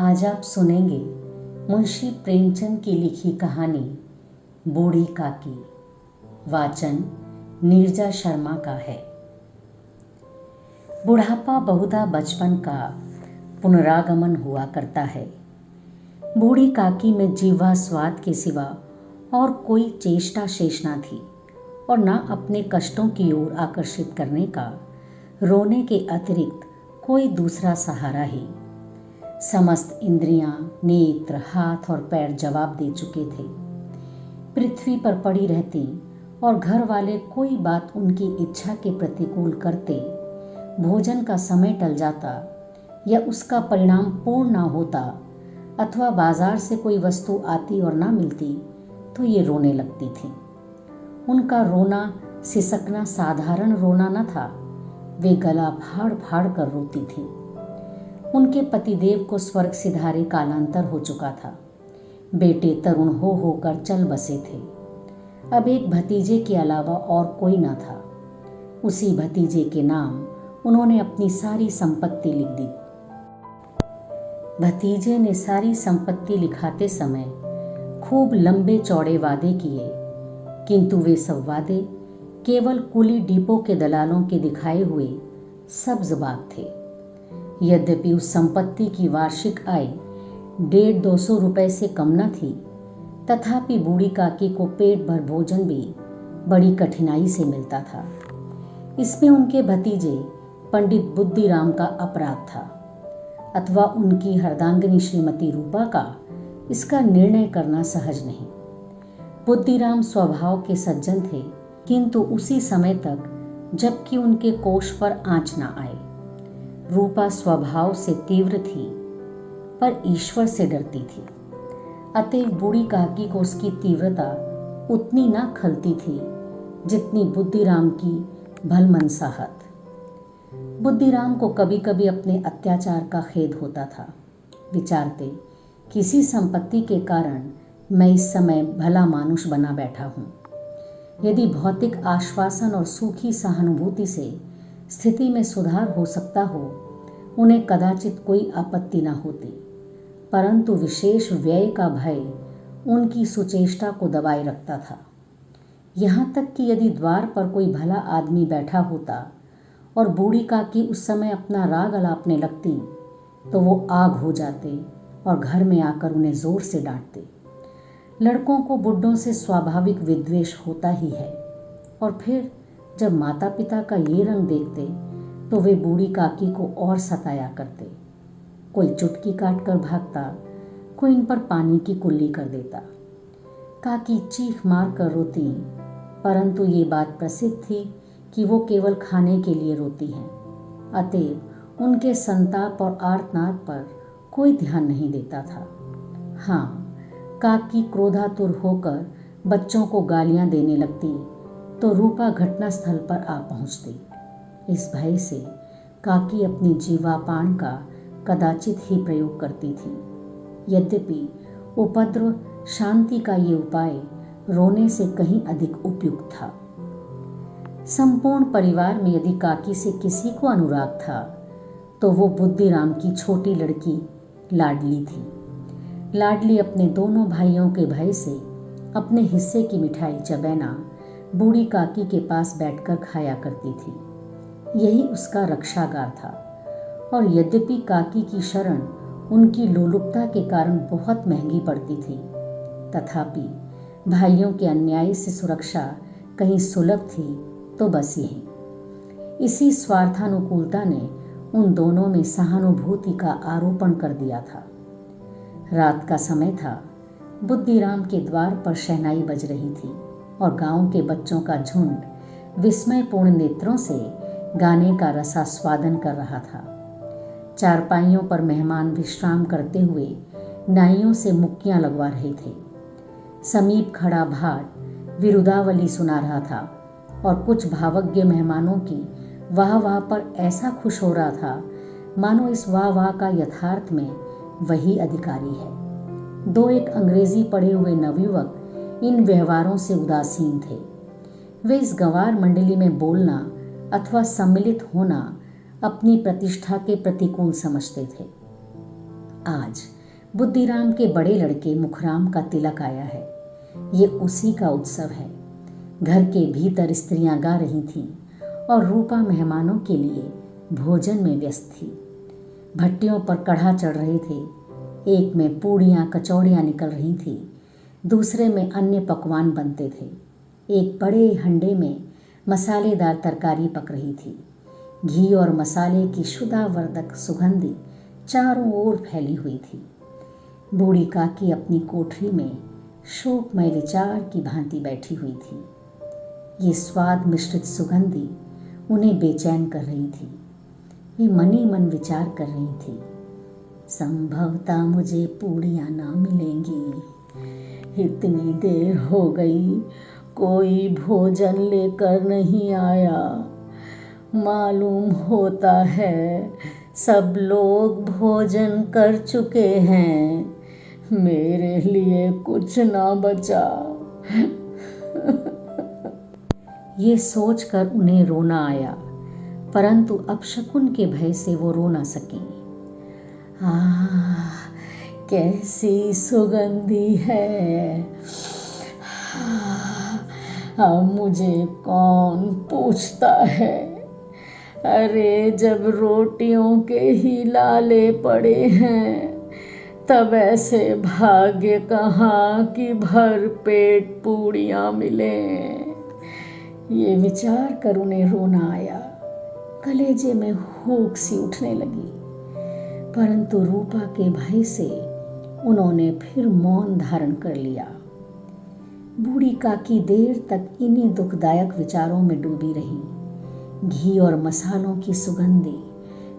आज आप सुनेंगे मुंशी प्रेमचंद की लिखी कहानी बूढ़ी काकी। वाचन नीरजा शर्मा का है। बुढ़ापा बहुधा बचपन का पुनरागमन हुआ करता है। बूढ़ी काकी में जीवा स्वाद के सिवा और कोई चेष्टा शेष ना थी और ना अपने कष्टों की ओर आकर्षित करने का रोने के अतिरिक्त कोई दूसरा सहारा ही। समस्त इंद्रियां, नेत्र, हाथ और पैर जवाब दे चुके थे। पृथ्वी पर पड़ी रहती और घर वाले कोई बात उनकी इच्छा के प्रतिकूल करते, भोजन का समय टल जाता या उसका परिणाम पूर्ण ना होता अथवा बाजार से कोई वस्तु आती और ना मिलती तो ये रोने लगती थी। उनका रोना सिसकना साधारण रोना न था, वे गला फाड़ फाड़ कर रोती थी। उनके पतिदेव को स्वर्ग सिधारे कालांतर हो चुका था। बेटे तरुण हो होकर चल बसे थे। अब एक भतीजे के अलावा और कोई न था। उसी भतीजे के नाम उन्होंने अपनी सारी संपत्ति लिख दी। भतीजे ने सारी संपत्ति लिखाते समय खूब लंबे चौड़े वादे किए, किंतु वे सब वादे केवल कुली डिपो के दलालों के दिखाए हुए सब्ज बाग थे। यद्यपि उस संपत्ति की वार्षिक आय 150-200 रुपए से कम न थी, तथापि बूढ़ी काकी को पेट भर भोजन भी बड़ी कठिनाई से मिलता था। इसमें उनके भतीजे पंडित बुद्धिराम का अपराध था अथवा उनकी हरदांगिनी श्रीमती रूपा का इसका निर्णय करना सहज नहीं। बुद्धिराम स्वभाव के सज्जन थे, किंतु उसी समय तक जबकि उनके कोष पर आँच न आए। रूपा स्वभाव से तीव्र थी पर ईश्वर से डरती थी, अतएव बूढ़ी काकी को उसकी तीव्रता उतनी न खलती थी जितनी बुद्धिराम की भलमनसाहत। बुद्धिराम को कभी कभी अपने अत्याचार का खेद होता था। विचारते, किसी संपत्ति के कारण मैं इस समय भला मानुष बना बैठा हूँ। यदि भौतिक आश्वासन और सूखी सहानुभूति से स्थिति में सुधार हो सकता हो, उन्हें कदाचित कोई आपत्ति न होती, परंतु विशेष व्यय का भय उनकी सुचेष्टा को दबाए रखता था। यहाँ तक कि यदि द्वार पर कोई भला आदमी बैठा होता और बूढ़ी काकी उस समय अपना राग अलापने लगती तो वो आग हो जाते और घर में आकर उन्हें जोर से डांटते। लड़कों को बुड्ढों से स्वाभाविक विद्वेष होता ही है, और फिर जब माता पिता का ये रंग देखते तो वे बूढ़ी काकी को और सताया करते। कोई चुटकी काट कर भागता, कोई इन पर पानी की कुल्ली कर देता। काकी चीख मार कर रोती, परंतु ये बात प्रसिद्ध थी कि वो केवल खाने के लिए रोती हैं, अतएव उनके संताप और आर्तनाद पर कोई ध्यान नहीं देता था। हाँ, काकी क्रोधातुर होकर बच्चों को गालियां देने लगती तो रूपा घटनास्थल पर आ पहुंचती। इस भय से काकी अपनी जीवापान का कदाचित ही प्रयोग करती थी। यद्यपि उपद्रव शांति का ये उपाय रोने से कहीं अधिक उपयुक्त था। संपूर्ण परिवार में यदि काकी से किसी को अनुराग था तो वो बुद्धिराम की छोटी लड़की लाडली थी। लाडली अपने दोनों भाइयों के भय से अपने हिस्से की मिठाई चबैना बूढ़ी काकी के पास बैठकर खाया करती थी। यही उसका रक्षागार था, और यद्यपि काकी की शरण उनकी लोलुपता के कारण बहुत महंगी पड़ती थी, तथापि भाइयों के अन्याय से सुरक्षा कहीं सुलभ थी तो बस यही। इसी स्वार्थानुकूलता ने उन दोनों में सहानुभूति का आरोपण कर दिया था। रात का समय था। बुद्धिराम के द्वार पर शहनाई बज रही थी और गांव के बच्चों का झुंड विस्मयपूर्ण नेत्रों से गाने का रसास्वादन कर रहा था। चारपाइयों पर मेहमान विश्राम करते हुए नाइयों से मुक्कियां लगवा रहे थे। समीप खड़ा भाट विरुदावली सुना रहा था और कुछ भावज्ञ मेहमानों की वाह वाह पर ऐसा खुश हो रहा था मानो इस वाह वाह का यथार्थ में वही अधिकारी है। दो एक अंग्रेजी पढ़े हुए नवयुवक इन व्यवहारों से उदासीन थे। वे इस गंवार मंडली में बोलना अथवा सम्मिलित होना अपनी प्रतिष्ठा के प्रतिकूल समझते थे। आज बुद्धिराम के बड़े लड़के मुखराम का तिलक आया है। ये उसी का उत्सव है। घर के भीतर स्त्रियां गा रही थीं और रूपा मेहमानों के लिए भोजन में व्यस्त थी। भट्टियों पर कढ़ा चढ़ रहे थे। एक में पूड़ियाँ कचौड़ियाँ निकल रही थी, दूसरे में अन्य पकवान बनते थे। एक बड़े हंडे में मसालेदार तरकारी पक रही थी। घी और मसाले की शुद्धावर्धक सुगंधी चारों ओर फैली हुई थी। बूढ़ी काकी अपनी कोठरी में शोकमय विचार की भांति बैठी हुई थी। ये स्वाद मिश्रित सुगंधी उन्हें बेचैन कर रही थी। वे मन ही मन विचार कर रही थी, संभवतः मुझे पूड़ियाँ ना मिलेंगी। इतनी देर हो गई, कोई भोजन लेकर नहीं आया। मालूम होता है सब लोग भोजन कर चुके हैं, मेरे लिए कुछ ना बचा। ये सोचकर उन्हें रोना आया, परंतु अपशकुन के भय से वो रो ना सकी। कैसी सुगंधी है। अब मुझे कौन पूछता है। अरे जब रोटियों के ही लाले पड़े हैं, तब ऐसे भाग्य कहाँ कि भर पेट पूड़ियाँ मिलें। ये विचार कर उन्हें रोना आया। कलेजे में हुक सी उठने लगी, परंतु रूपा के भय से उन्होंने फिर मौन धारण कर लिया। बूढ़ी काकी देर तक इन्हीं दुखदायक विचारों में डूबी रही। घी और मसालों की सुगंधी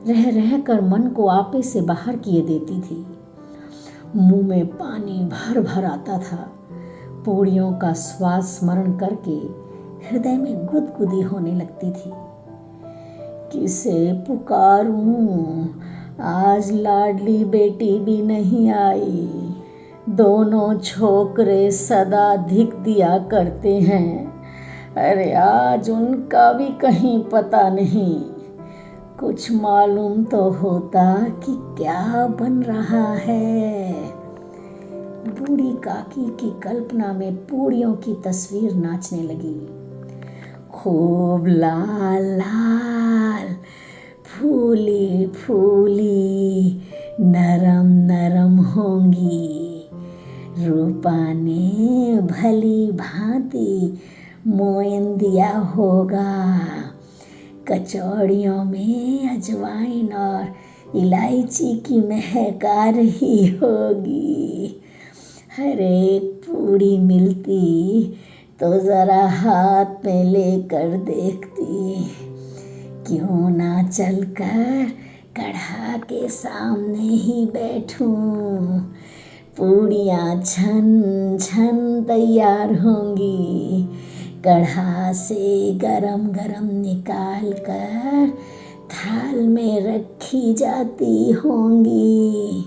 रह रह कर मन को आपे से बाहर किए देती थी। मुंह में पानी भर भर आता था। पूड़ियों का स्वाद स्मरण करके हृदय में गुदगुदी होने लगती थी। किसे पुकारूं, आज लाडली बेटी भी नहीं आई। दोनों छोकरे सदा धिक दिया करते हैं। अरे आज उनका भी कहीं पता नहीं। कुछ मालूम तो होता कि क्या बन रहा है। बूढ़ी काकी की कल्पना में पूड़ियों की तस्वीर नाचने लगी। खूब लाल लाल, फूली फूली, नरम नरम होंगी। रूपा ने भली भांति मोयन दिया होगा। कचौड़ियों में अजवाइन और इलायची की महक आ रही होगी। हर एक पूड़ी मिलती तो ज़रा हाथ में लेकर देखती। क्यों ना चलकर कढ़ा के सामने ही बैठूं। पूड़ियाँ छन छन तैयार होंगी। कढ़ा से गरम गरम निकाल कर थाल में रखी जाती होंगी।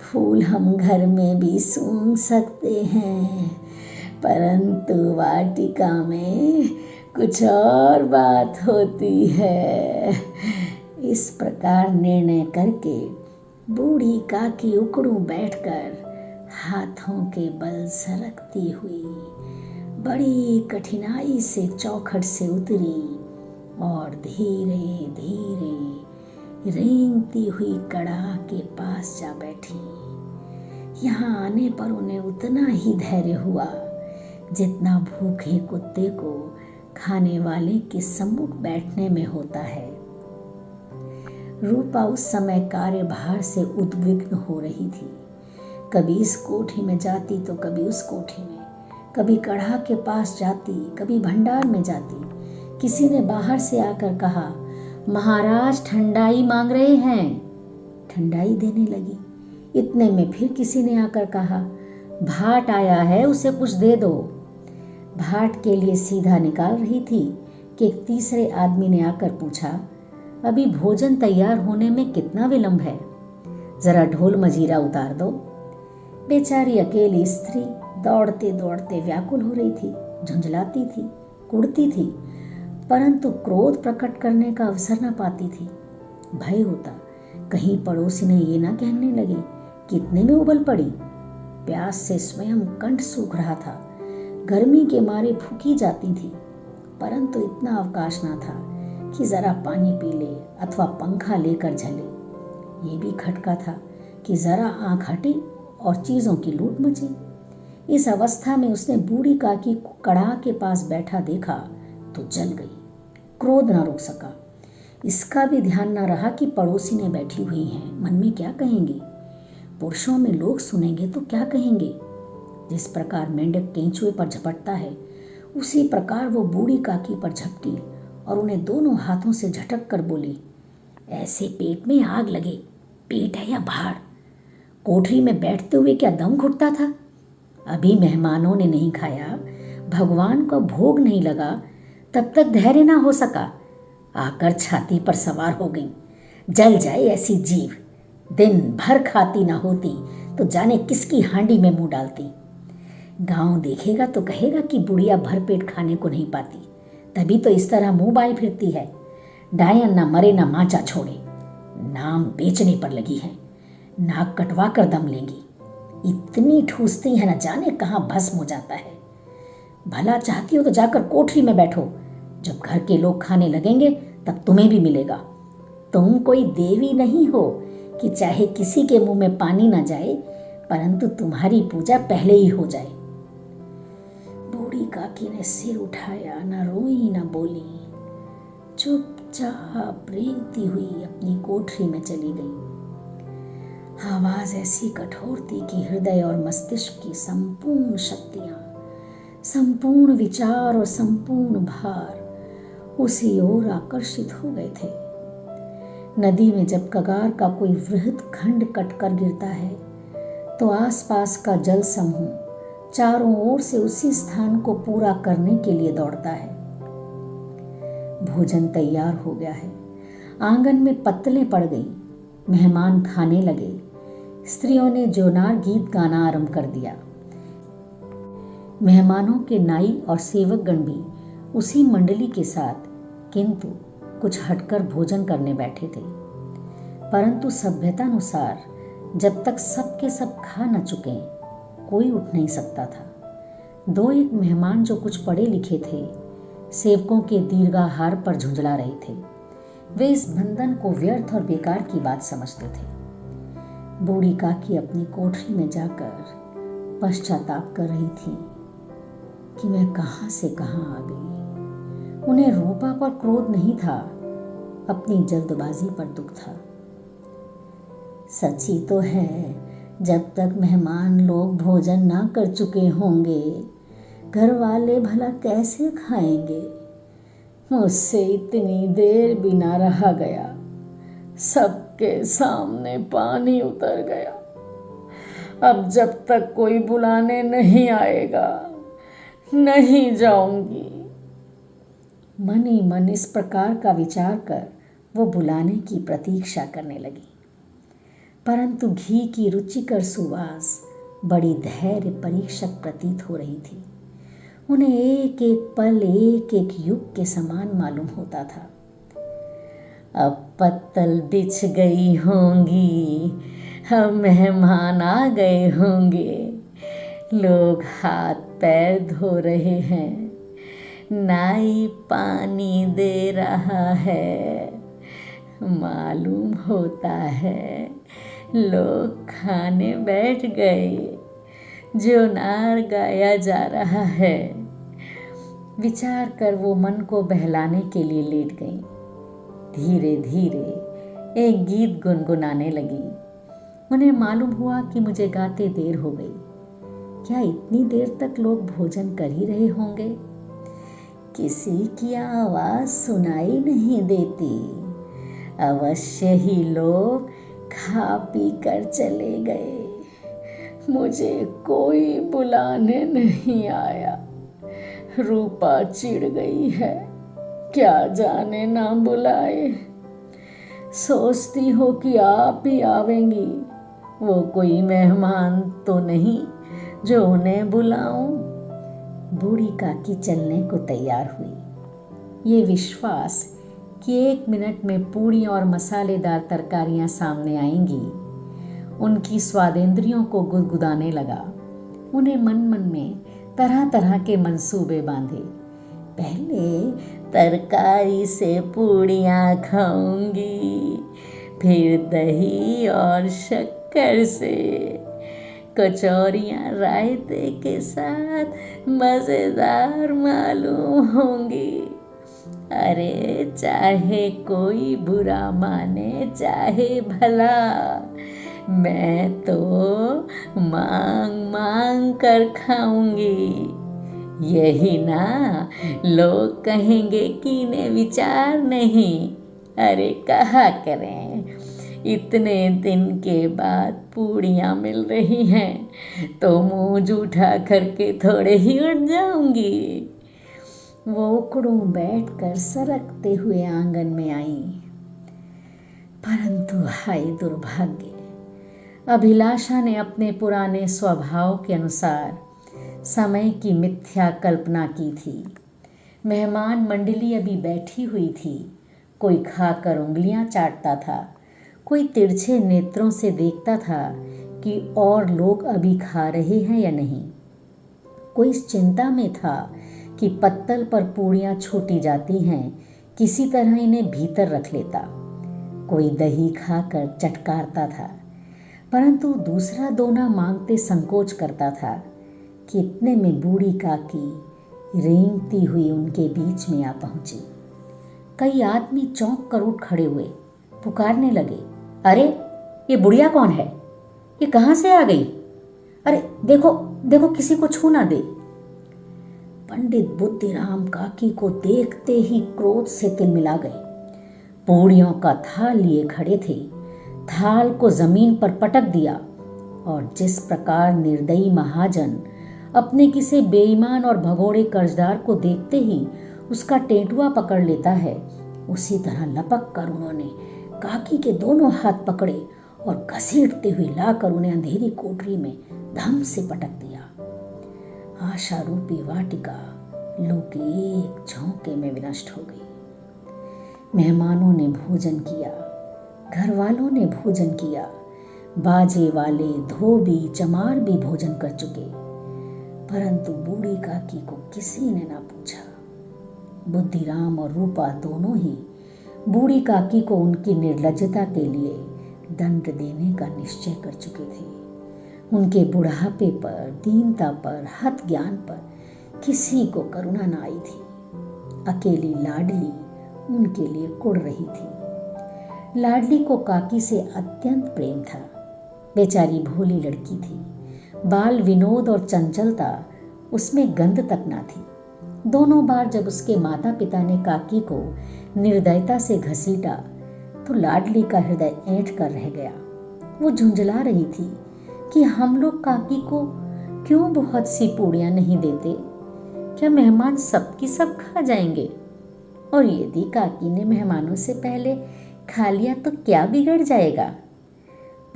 फूल हम घर में भी सूंघ सकते हैं, परंतु वाटिका में कुछ और बात होती है। इस प्रकार निर्णय करके बूढ़ी काकी उकड़ू बैठकर हाथों के बल सरकती हुई बड़ी कठिनाई से चौखट से उतरी और धीरे धीरे रेंगती हुई कड़ा के पास जा बैठी। यहाँ आने पर उन्हें उतना ही धैर्य हुआ जितना भूखे कुत्ते को खाने वाले के सम्मुख बैठने में होता है। रूपा उस समय कार्यभार से उद्विग्न हो रही थी। कभी इस कोठी में जाती तो कभी उस कोठी में, कभी कढ़ा के पास जाती, कभी भंडार में जाती। किसी ने बाहर से आकर कहा, महाराज ठंडाई मांग रहे हैं। ठंडाई देने लगी। इतने में फिर किसी ने आकर कहा, भाट आया है, उसे कुछ दे दो। भाट के लिए सीधा निकाल रही थी कि एक तीसरे आदमी ने आकर पूछा, अभी भोजन तैयार होने में कितना विलंब है, जरा ढोल मजीरा उतार दो। बेचारी अकेली स्त्री दौड़ते दौड़ते व्याकुल हो रही थी, झुंझलाती थी, कुड़ती थी, परंतु क्रोध प्रकट करने का अवसर न पाती थी। भय होता कहीं पड़ोसी ने ये ना कहने लगे कि इतने में उबल पड़ी। प्यास से स्वयं कंठ सूख रहा था, गर्मी के मारे फूकी जाती थी, परंतु इतना अवकाश ना था कि जरा पानी पी ले अथवा पंखा लेकर झले। ये भी खटका था कि जरा आंख हटी और चीजों की लूट मची। इस अवस्था में उसने बूढ़ी काकी को कड़ाह के पास बैठा देखा तो जल गई। क्रोध न रुक सका। इसका भी ध्यान न रहा कि पड़ोसी ने बैठी हुई हैं, मन में क्या कहेंगी। पुरुषों में लोग सुनेंगे तो क्या कहेंगे। जिस प्रकार मेंढक केंचुए पर झपटता है, उसी प्रकार वो बूढ़ी काकी पर झपटी और उन्हें दोनों हाथों से झटक कर बोली, ऐसे पेट में आग लगे, पेट है या भाड़? कोठरी में बैठते हुए क्या दम घुटता था? अभी मेहमानों ने नहीं खाया, भगवान को भोग नहीं लगा, तब तक धैर्य ना हो सका, आकर छाती पर सवार हो गई। जल जाए ऐसी जीव, दिन भर खाती ना होती तो जाने किसकी हांडी में मुंह डालती। गांव देखेगा तो कहेगा कि बुढ़िया भर पेट खाने को नहीं पाती, तभी तो इस तरह मुंह बाई फिरती है। डायन ना मरे ना माचा छोड़े, नाम बेचने पर लगी है, नाक कटवा कर दम लेंगी। इतनी ठूसती है, न जाने कहाँ भस्म हो जाता है। भला चाहती हो तो जाकर कोठरी में बैठो, जब घर के लोग खाने लगेंगे तब तुम्हें भी मिलेगा। तुम कोई देवी नहीं हो कि चाहे किसी के मुंह में पानी ना जाए, परंतु तुम्हारी पूजा पहले ही हो जाए। बूढ़ी काकी ने सिर उठाया, न रोई न बोली, चुपचाप रेंगती हुई अपनी कोठरी में चली गई। आवाज ऐसी कठोर थी कि हृदय और मस्तिष्क की संपूर्ण शक्तियां, संपूर्ण विचार और संपूर्ण भार उसी ओर आकर्षित हो गए थे। नदी में जब कगार का कोई वृहद खंड कटकर गिरता है तो आसपास का जल समूह चारों ओर से उसी स्थान को पूरा करने के लिए दौड़ता है। भोजन तैयार हो गया है, आंगन में पत्तलें पड़ गई, मेहमान खाने लगे। स्त्रियों ने जोनार गीत गाना आरंभ कर दिया। मेहमानों के नाई और सेवकगण भी उसी मंडली के साथ किंतु कुछ हटकर भोजन करने बैठे थे। परंतु सभ्यतानुसार जब तक सब के सब खा न चुके कोई उठ नहीं सकता था। दो एक मेहमान जो कुछ पढ़े लिखे थे, सेवकों के दीर्घाहार पर झुंझला रहे थे। वे इस बंधन को व्यर्थ और बेकार की बात समझते थे। बूढ़ी काकी अपनी कोठरी में जाकर पश्चाताप कर रही थी कि मैं कहाँ से कहाँ आ गई। उन्हें रूपा पर क्रोध नहीं था, अपनी जल्दबाजी पर दुख था। सच्ची तो है, जब तक मेहमान लोग भोजन ना कर चुके होंगे, घर वाले भला कैसे खाएंगे। मुझसे इतनी देर भी ना रहा गया, सबके सामने पानी उतर गया। अब जब तक कोई बुलाने नहीं आएगा, नहीं जाऊंगी। मन ही मन इस प्रकार का विचार कर वो बुलाने की प्रतीक्षा करने लगी। परंतु घी की रुचिकर सुवास बड़ी धैर्य परीक्षक प्रतीत हो रही थी। उन्हें एक एक पल एक एक युग के समान मालूम होता था। अब पत्तल बिछ गई होंगी, अब मेहमान आ गए होंगे, लोग हाथ पैर धो रहे हैं, नाई पानी दे रहा है, मालूम होता है लोग खाने बैठ गए, जोनार गाया जा रहा है। विचार कर वो मन को बहलाने के लिए लेट गई। धीरे धीरे एक गीत गुनगुनाने लगी। उन्हें मालूम हुआ कि मुझे गाते देर हो गई। क्या इतनी देर तक लोग भोजन कर ही रहे होंगे? किसी की आवाज सुनाई नहीं देती। अवश्य ही लोग खा पी कर चले गए। मुझे कोई बुलाने नहीं आया। रूपा चिढ़ गई है, क्या जाने ना बुलाए। सोचती हो कि आप ही आवेंगी, वो कोई मेहमान तो नहीं जो उन्हें बुलाऊं। बूढ़ी काकी चलने को तैयार हुई। ये विश्वास कि 1 मिनट में पूड़ी और मसालेदार तरकारियां सामने आएंगी। उनकी स्वादेंद्रियों को गुदगुदाने लगा। उन्हें मन मन में तरह तरह के मंसूबे बांधे। पहले तरकारी से पूड़ियाँ खाऊंगी, फिर दही और शक्कर से, कचौरियाँ रायते के साथ मज़ेदार मालूम होंगी। अरे चाहे कोई बुरा माने चाहे भला, मैं तो मांग मांग कर खाऊंगी। यही ना लोग कहेंगे कि इन्हें विचार नहीं। अरे कहा करें, इतने दिन के बाद पूड़ियाँ मिल रही हैं तो मुँह जूठा करके थोड़े ही उठ जाऊंगी। वो उकड़ों बैठकर सरकते हुए आंगन में आई। परंतु हाय दुर्भाग्य, अभिलाषा ने अपने पुराने स्वभाव के अनुसार समय की मिथ्या कल्पना की थी। मेहमान मंडली अभी बैठी हुई थी। कोई खाकर उंगलियां चाटता था, कोई तिरछे नेत्रों से देखता था कि और लोग अभी खा रहे हैं या नहीं। कोई इस चिंता में था कि पत्तल पर पूड़ियाँ छूटी जाती हैं, किसी तरह इन्हें भीतर रख लेता। कोई दही खाकर चटकारता था, परंतु दूसरा दोना मांगते संकोच करता था कि इतने में बूढ़ी काकी रेंगती हुई उनके बीच में आ पहुंची। कई आदमी चौंक कर उठ खड़े हुए, पुकारने लगे, अरे ये बुढ़िया कौन है? ये कहाँ से आ गई? अरे देखो देखो, किसी को छू ना दे। पंडित बुद्धिराम काकी को देखते ही क्रोध से तिलमिला गए। पूड़ियों का थाल लिए खड़े थे, थाल को जमीन पर पटक दिया और जिस प्रकार निर्दयी महाजन अपने किसी बेईमान और भगोड़े कर्जदार को देखते ही उसका टेंटुआ पकड़ लेता है, उसी तरह लपक कर उन्होंने काकी के दोनों हाथ पकड़े और घसीटते हुए लाकर उन्हें अंधेरी कोठरी में धम से पटक दिया। आशा रूपी वाटिका लू के एक झोंके में विनष्ट हो गई। मेहमानों ने भोजन किया, घर वालों ने भोजन किया, बाजे वाले, धोबी, चमार भी भोजन कर चुके, परंतु बूढ़ी काकी को किसी ने ना पूछा। बुद्धिराम और रूपा दोनों ही बूढ़ी काकी को उनकी निर्लज्जता के लिए दंड देने का निश्चय कर चुके थे। उनके बुढ़ापे पर, दीनता पर, हत ज्ञान पर किसी को करुणा न आई थी। अकेली लाडली उनके लिए कुढ़ रही थी। लाडली को काकी से अत्यंत प्रेम था। बेचारी भोली लड़की थी, बाल विनोद और चंचलता उसमें गंध तक ना थी। दोनों बार जब उसके माता पिता ने काकी को निर्दयता से घसीटा तो लाडली का हृदय ऐंठ कर रह गया। वो झुंझला रही थी कि हम लोग काकी को क्यों बहुत सी पूड़ियाँ नहीं देते? क्या मेहमान सबकी सब खा जाएंगे? और यदि काकी ने मेहमानों से पहले खा लिया तो क्या बिगड़ जाएगा?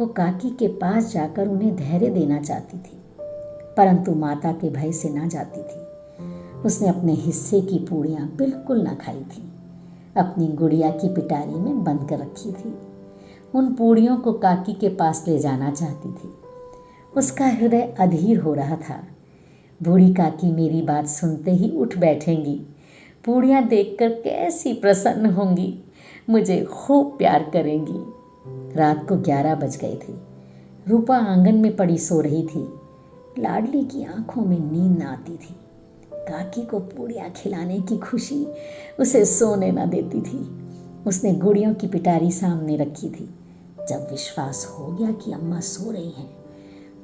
वो काकी के पास जाकर उन्हें धैर्य देना चाहती थी, परंतु माता के भय से ना जाती थी। उसने अपने हिस्से की पूड़ियाँ बिल्कुल ना खाई थी, अपनी गुड़िया की पिटारी में बंद कर रखी थी। उन पूड़ियों को काकी के पास ले जाना चाहती थी। उसका हृदय अधीर हो रहा था। बूढ़ी काकी मेरी बात सुनते ही उठ बैठेंगी, पूड़ियाँ देखकर कैसी प्रसन्न होंगी, मुझे खूब प्यार करेंगी। रात को 11 बज गए थे। रूपा आंगन में पड़ी सो रही थी। लाडली की आंखों में नींद न आती थी। काकी को पूड़ियाँ खिलाने की खुशी उसे सोने न देती थी। उसने गुड़ियों की पिटारी सामने रखी थी। जब विश्वास हो गया कि अम्मा सो रही हैं,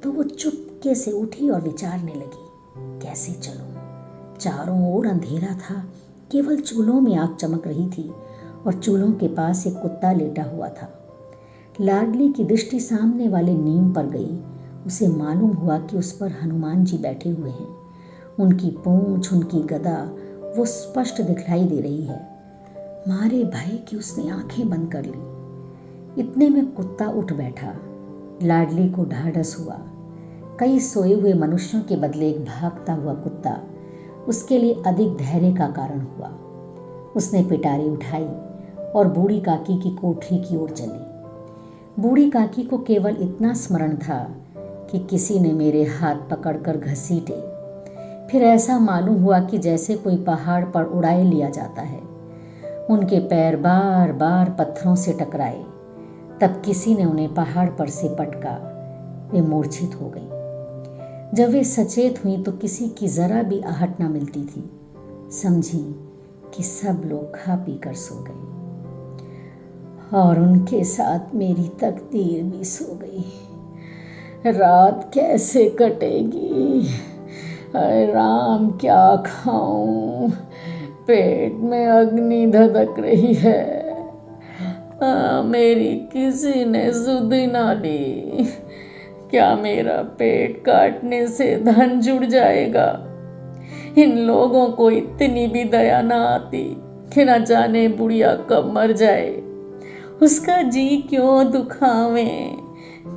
तो वो चुपके से उठी और विचारने लगी, कैसे चलूं? चारों ओर अंधेरा था, केवल चूल्हों में आग चमक रही थी और चूल्हों के पास एक कुत्ता लेटा हुआ था। लाडली की दृष्टि सामने वाले नीम पर गई। उसे मालूम हुआ कि उस पर हनुमान जी बैठे हुए हैं। उनकी पूंछ, उनकी गदा वो स्पष्ट दिखलाई दे रही है। मारे भय कि उसने आंखें बंद कर ली। इतने में कुत्ता उठ बैठा। लाडली को ढाढ़स हुआ। कई सोए हुए मनुष्यों के बदले एक भागता हुआ कुत्ता उसके लिए अधिक धैर्य का कारण हुआ। उसने पिटारी उठाई और बूढ़ी काकी की कोठरी की ओर चली। बूढ़ी काकी को केवल इतना स्मरण था कि किसी ने मेरे हाथ पकड़कर घसीटे। फिर ऐसा मालूम हुआ कि जैसे कोई पहाड़ पर उड़ाए लिया जाता है। उनके पैर बार बार पत्थरों से टकराए। तब किसी ने उन्हें पहाड़ पर से पटका। वे मूर्छित हो गई। जब वे सचेत हुई तो किसी की जरा भी आहट न मिलती थी। समझी कि सब लोग खा पी कर सो गए और उनके साथ मेरी तकदीर भी सो गई। रात कैसे कटेगी? अरे राम, क्या खाऊं? पेट में अग्नि धधक रही है। मेरी किसी ने सुधि ना ली। क्या मेरा पेट काटने से धन जुड़ जाएगा? इन लोगों को इतनी भी दया ना आती कि न जाने बुढ़िया कब मर जाए, उसका जी क्यों दुखावें।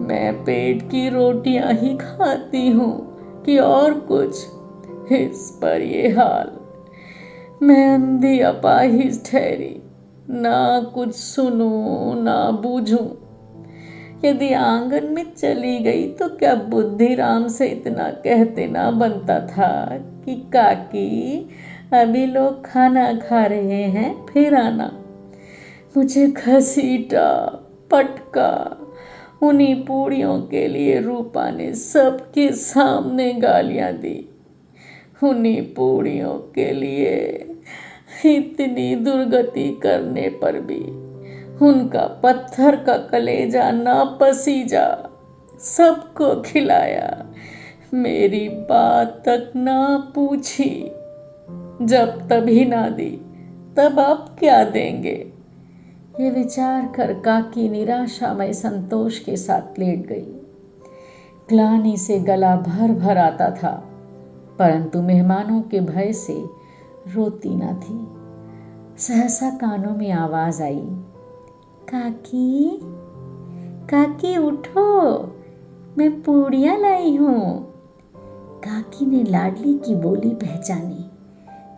मैं पेट की रोटियां ही खाती हूँ कि और कुछ। इस पर ये हाल। मैं अंधी अपाहिज ठहरी, ना कुछ सुनूं ना बूझूं। यदि आंगन में चली गई तो क्या बुद्धिराम से इतना कहते ना बनता था कि काकी, अभी लोग खाना खा रहे हैं, फिर आना। मुझे घसीटा, पटका। उन्हीं पूड़ियों के लिए रूपा ने सबके सामने गालियां दी। उन्हीं पूड़ियों के लिए इतनी दुर्गति करने पर भी उनका पत्थर का कलेजा ना पसीजा, सबको खिलाया, मेरी बात तक ना पूछी। जब तभी ना दी तब आप क्या देंगे? ये विचार कर काकी निराशामय संतोष के साथ लेट गई। ग्लानि से गला भर भर आता था, परंतु मेहमानों के भय से रोती न थी। सहसा कानों में आवाज आई, काकी, काकी उठो, मैं पूड़ियाँ लाई हूँ। काकी ने लाडली की बोली पहचानी,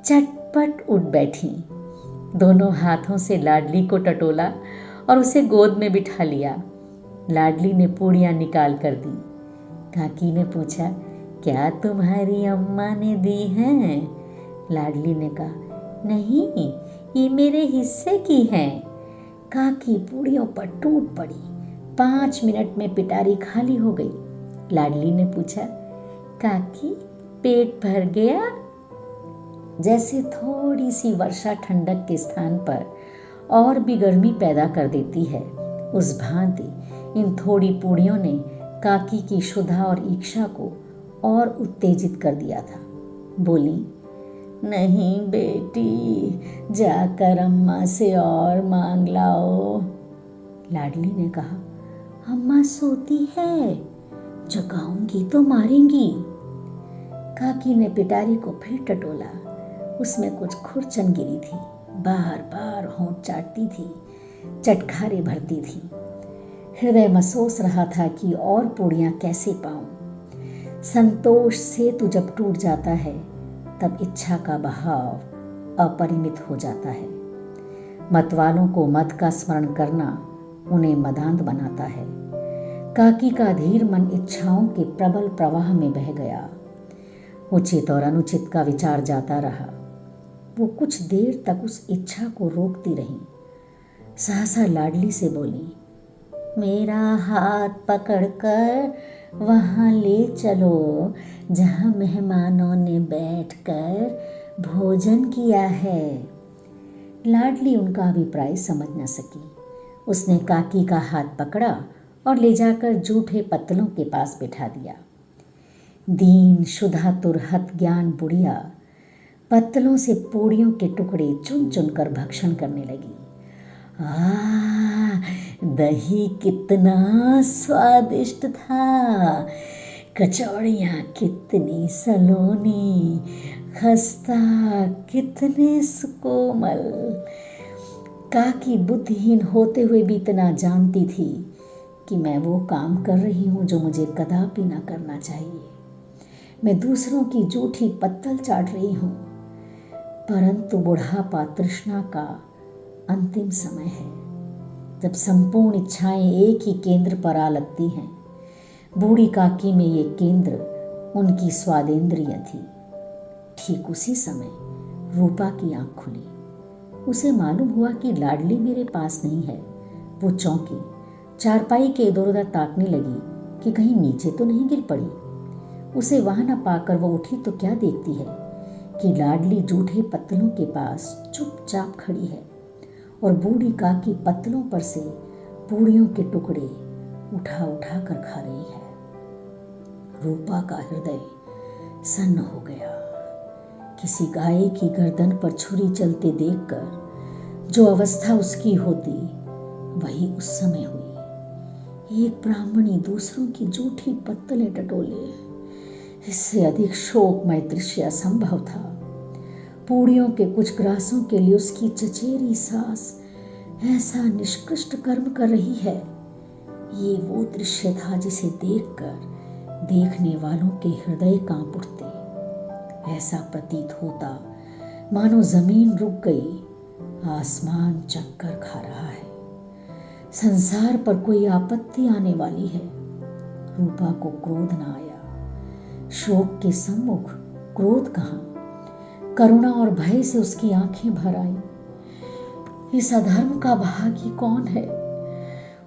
चटपट उठ बैठी। दोनों हाथों से लाडली को टटोला और उसे गोद में बिठा लिया। लाडली ने पूड़ियाँ निकाल कर दी। काकी ने पूछा, क्या तुम्हारी अम्मा ने दी हैं? लाडली ने कहा, नहीं, ये मेरे हिस्से की हैं। काकी पूड़ियों पर टूट पड़ी। 5 मिनट में पिटारी खाली हो गई। लाडली ने पूछा, काकी, पेट भर गया? जैसे थोड़ी सी वर्षा ठंडक के स्थान पर और भी गर्मी पैदा कर देती है, उस भांति इन थोड़ी पूड़ियों ने काकी की क्षुधा और इच्छा को और उत्तेजित कर दिया था। बोली, नहीं बेटी, जाकर अम्मा से और मांग लाओ। लाडली ने कहा, अम्मा सोती है, जगाऊंगी तो मारेंगी। काकी ने पिटारी को फिर टटोला। उसमें कुछ खुरचन गिरी थी, बार बार होंठ चाटती थी, चटखारे भरती थी। हृदय महसूस रहा था कि और पूड़ियाँ कैसे पाऊं। संतोष सेतु जब टूट जाता है तब इच्छा का बहाव अपरिमित हो जाता है। मतवालों को मद का स्मरण करना उन्हें मदांध बनाता है। काकी का धीर मन इच्छाओं के प्रबल प्रवाह में बह गया। उचित और अनुचित का विचार जाता रहा। वो कुछ देर तक उस इच्छा को रोकती रही। सहसा लाडली से बोली, मेरा हाथ पकड़कर वहाँ ले चलो जहाँ मेहमानों ने बैठकर भोजन किया है। लाडली उनका अभिप्राय समझ न सकी। उसने काकी का हाथ पकड़ा और ले जाकर जूठे पत्तलों के पास बिठा दिया। दीन शुदा तुरहत ज्ञान बुढ़िया पत्तलों से पूड़ियों के टुकड़े चुन चुन कर भक्षण करने लगी। दही कितना स्वादिष्ट था, कचौड़ियाँ कितनी सलोनी, खस्ता कितने सुकोमल। काकी बुद्धिहीन होते हुए भी इतना जानती थी कि मैं वो काम कर रही हूँ जो मुझे कदापि ना करना चाहिए। मैं दूसरों की जूठी पत्तल चाट रही हूँ, परंतु बुढ़ापा तृष्णा का अंतिम समय है, जब संपूर्ण इच्छाएं एक ही केंद्र पर आ लगती हैं। बूढ़ी काकी में ये केंद्र उनकी स्वादेंद्रिय थी। ठीक उसी समय रूपा की आंख खुली। उसे मालूम हुआ कि लाडली मेरे पास नहीं है। वो चौंकी, चारपाई के इधर उधर ताकने लगी कि कहीं नीचे तो नहीं गिर पड़ी। उसे वहां न पाकर वो उठी तो क्या देखती है कि लाडली जूठे पत्तलों के पास चुपचाप खड़ी है और बूढ़ी काकी पत्तलों पर से पूड़ियों के टुकड़े उठा उठा कर खा रही है। रूपा का हृदय सन्न हो गया। किसी गाय की गर्दन पर छुरी चलते देखकर जो अवस्था उसकी होती, वही उस समय हुई। एक ब्राह्मणी दूसरों की जूठी पत्तलें टटोले, इससे अधिक शोकमय दृश्य असंभव था। पूड़ियों के कुछ ग्रासों के लिए उसकी चचेरी सास ऐसा निष्कृष्ट कर्म कर रही है। ये वो दृश्य था जिसे देखकर देखने वालों के हृदय कांप उठते। ऐसा प्रतीत होता मानो जमीन रुक गई, आसमान चक्कर खा रहा है, संसार पर कोई आपत्ति आने वाली है। रूपा को क्रोध न आया। शोक के सम्मुख क्रोध कहाँ? करुणा और भय से उसकी आंखें भर आई। इस अधर्म का भागी कौन है?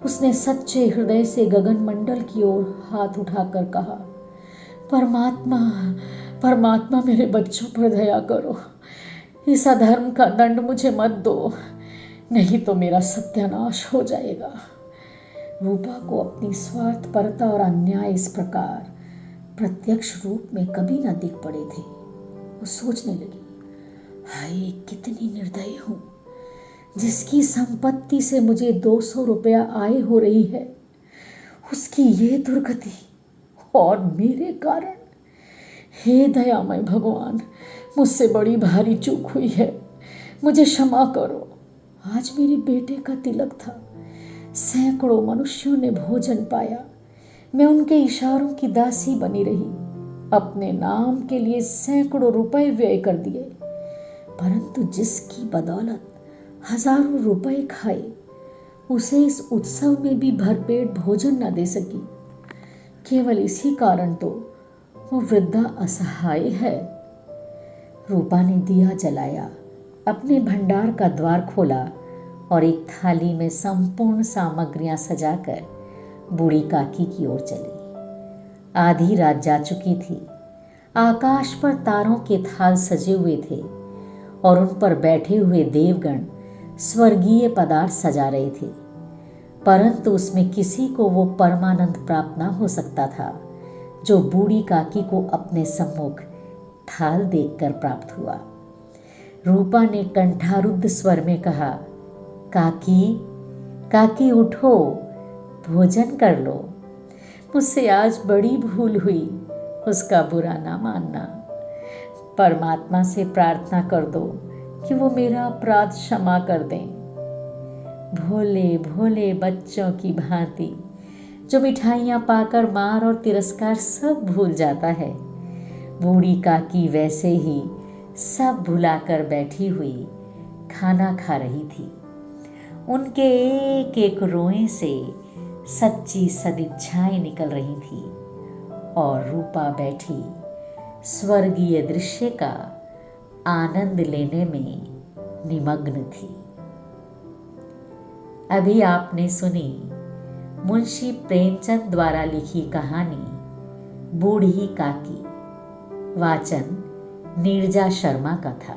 उसने सच्चे हृदय से गगन मंडल की ओर हाथ उठाकर कहा, परमात्मा, परमात्मा मेरे बच्चों पर दया करो। इस अधर्म का दंड मुझे मत दो, नहीं तो मेरा सत्यानाश हो जाएगा। रूपा को अपनी स्वार्थपरता और अन्याय इस प्रकार प्रत्यक्ष रूप में कभी न दिख पड़े थे। वो सोचने लगी, हाय कितनी निर्दयी हूँ, जिसकी संपत्ति से मुझे 200 रुपया आय हो रही है, उसकी ये दुर्गति और मेरे कारण। हे दयामय भगवान, मुझसे बड़ी भारी चूक हुई है, मुझे क्षमा करो। आज मेरे बेटे का तिलक था, सैकड़ों मनुष्यों ने भोजन पाया, मैं उनके इशारों की दासी बनी रही, अपने नाम के लिए सैकड़ों रुपए व्यय कर दिए, परंतु जिसकी बदौलत हजारों रुपए खाए, उसे इस उत्सव में भी भरपेट भोजन न दे सकी। केवल इसी कारण तो वो वृद्धा असहाय है। रूपा ने दिया जलाया, अपने भंडार का द्वार खोला और एक थाली में संपूर्ण सामग्रियां सजाकर बूढ़ी काकी की ओर चली। आधी रात जा चुकी थी। आकाश पर तारों के थाल सजे हुए थे और उन पर बैठे हुए देवगण स्वर्गीय पदार्थ सजा रहे थे, परंतु उसमें किसी को वो परमानंद प्राप्त न हो सकता था जो बूढ़ी काकी को अपने सम्मुख थाल देखकर प्राप्त हुआ। रूपा ने कंठारुद्ध स्वर में कहा, काकी, काकी उठो, भोजन कर लो। मुझसे आज बड़ी भूल हुई, उसका बुरा ना मानना। परमात्मा से प्रार्थना कर दो कि वो मेरा अपराध क्षमा कर दें। भोले भोले बच्चों की भांति जो मिठाइयाँ पाकर मार और तिरस्कार सब भूल जाता है, बूढ़ी काकी वैसे ही सब भुलाकर बैठी हुई खाना खा रही थी। उनके एक एक रोए से सच्ची सदिच्छाएं निकल रही थी और रूपा बैठी स्वर्गीय दृश्य का आनंद लेने में निमग्न थी। अभी आपने सुनी मुंशी प्रेमचंद द्वारा लिखी कहानी बूढ़ी काकी। वाचन नीरजा शर्मा का था।